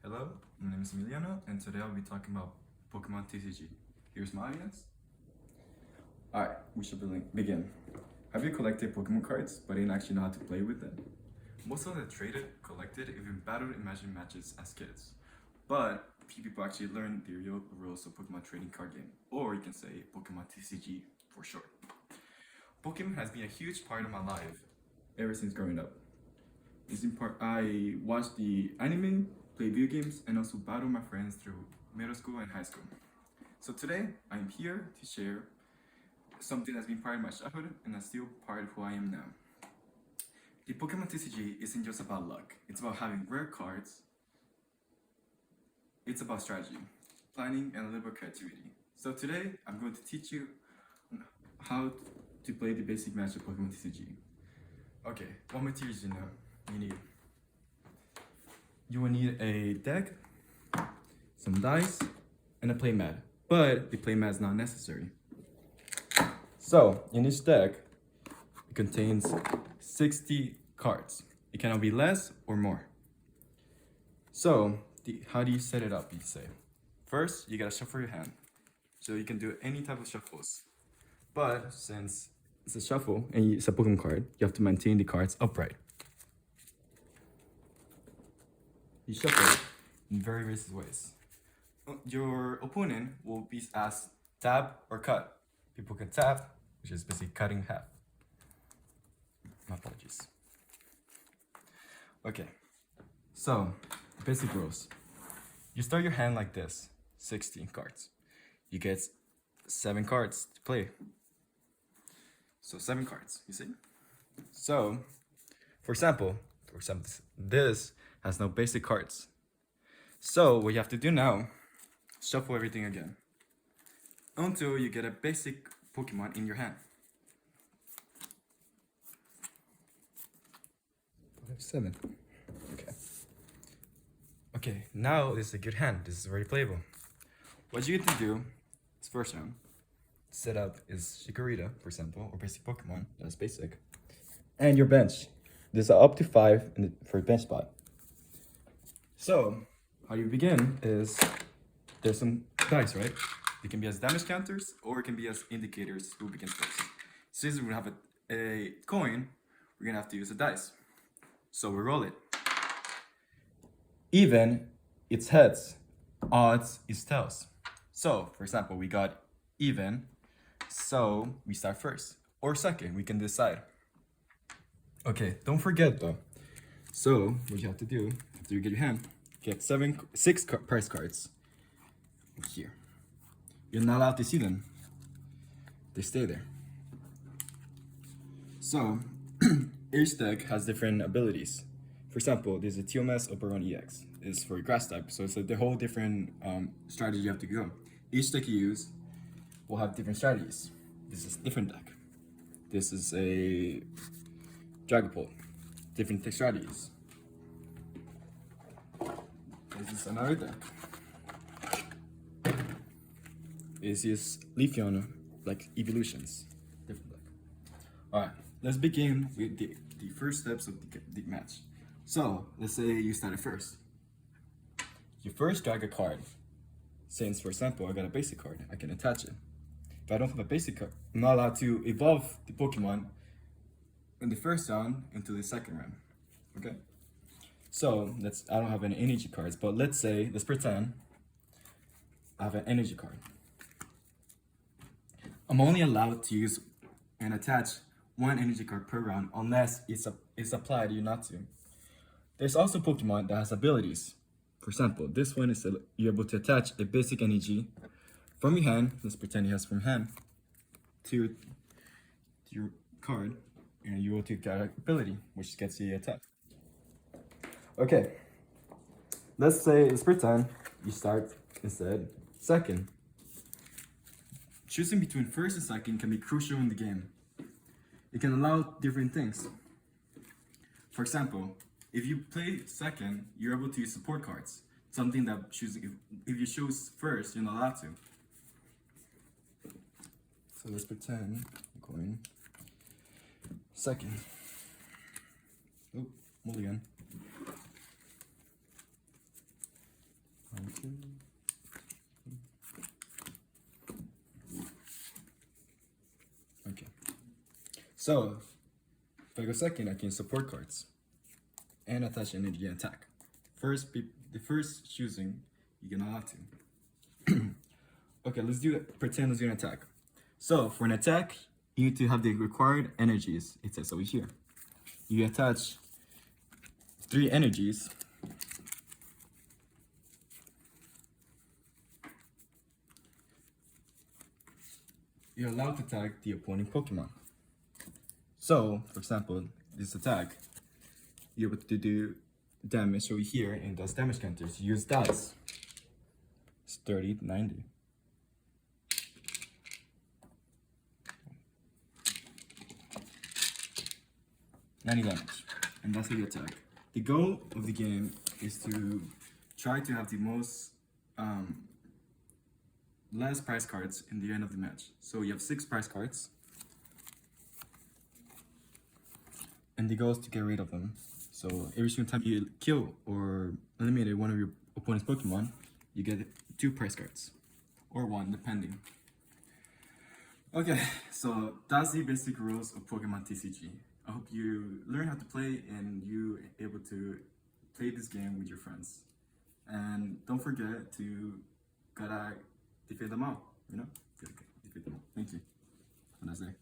Hello, my name is Emiliano, and today I'll be talking about Pokemon TCG. Here's my audience. Alright, we should begin. Have you collected Pokemon cards but didn't actually know how to play with them? Most of them traded, collected, even battled in Magic matches as kids. But few people actually learned the real rules of Pokemon trading card game, or you can say Pokemon TCG for short. Pokemon has been a huge part of my life ever since growing up. I watched the anime, played video games, and also battled my friends through middle school and high school. So today, I'm here to share something that's been part of my childhood and that's still part of who I am now. The Pokemon TCG isn't just about luck, it's about having rare cards. It's about strategy, planning, and a little bit of creativity. So today, I'm going to teach you how to play the basic match of Pokemon TCG. Okay, what materials do you need? You will need a deck, some dice, and a playmat. But the playmat is not necessary. So, in each deck, it contains 60 cards. It cannot be less or more. So, how do you set it up, you say? First, you gotta shuffle your hand. So you can do any type of shuffles. But since it's a shuffle and it's a Pokemon card, you have to maintain the cards upright. You shuffle it in various ways. Your opponent will be asked tap or cut. People can tap, which is basically cutting half. My apologies. Okay, so basic rules. You start your hand like this, 16 cards. You get 7 cards to play. So 7 cards, you see? So, for example, this has no basic cards. So what you have to do now, shuffle everything again until you get a basic Pokemon in your hand. 7. Okay, now this is a good hand. This is very playable. What you get to do is first round, set up is Chikorita, for example, or basic Pokemon, that's basic. And your bench. There's up to 5 for bench spot. So, how you begin is, there's some dice, right? It can be as damage counters, or it can be as indicators who begins first. Since we're gonna have a coin, we're gonna have to use a dice. So we roll it. Even, it's heads. Odds is tails. So, for example, we got even, so we start first. Or second, we can decide. Okay, don't forget though. So, what you have to do, after you get your hand, get 6 prize cards here. You're not allowed to see them. They stay there. So, each deck has different abilities. For example, there's a TMS Operon EX. It's for grass type, so it's the whole different strategy you have to go. Each deck you use will have different strategies. This is a different deck. This is a Dragapult. Different strategies. This is another deck. This is Leafeon, like evolutions. Different deck. Alright, let's begin with the first steps of the match. So, let's say you started first. You first drag a card. Since, for example, I got a basic card, I can attach it. If I don't have a basic card, I'm not allowed to evolve the Pokemon in the first round into the second round. Okay? So, I don't have any energy cards, but let's pretend I have an energy card. I'm only allowed to use and attach 1 energy card per round unless it's applied you not to. There's also Pokemon that has abilities. For example, this one is you're able to attach a basic energy from your hand. Let's pretend you have from hand to your card, and you will take that ability, which gets you attack. Okay, let's pretend you start instead second. Choosing between first and second can be crucial in the game. It can allow different things. For example, if you play second, you're able to use support cards. Something that if you choose first, you're not allowed to. So let's pretend I'm going second. Oh, mulligan. So, if I go second, I can support cards and attach energy and attack. The first choosing, you're gonna have to. Okay, let's do it. Pretend let's do an attack. So, for an attack, you need to have the required energies. It says over here. You attach 3 energies. You're allowed to attack the opponent Pokemon. So, for example, this attack, you're able to do damage over here and those damage counters. Use dice. It's 30, 90. 90 damage. And that's how you attack. The goal of the game is to try to have the most less prize cards in the end of the match. So you have 6 prize cards. And the goal is to get rid of them. So every single time you kill or eliminate one of your opponent's Pokemon, you get 2 prize cards. Or 1, depending. Okay, so that's the basic rules of Pokemon TCG. I hope you learn how to play and you able to play this game with your friends. And don't forget to gotta defeat them all, you know? Defeat them all. Thank you. Have a nice day.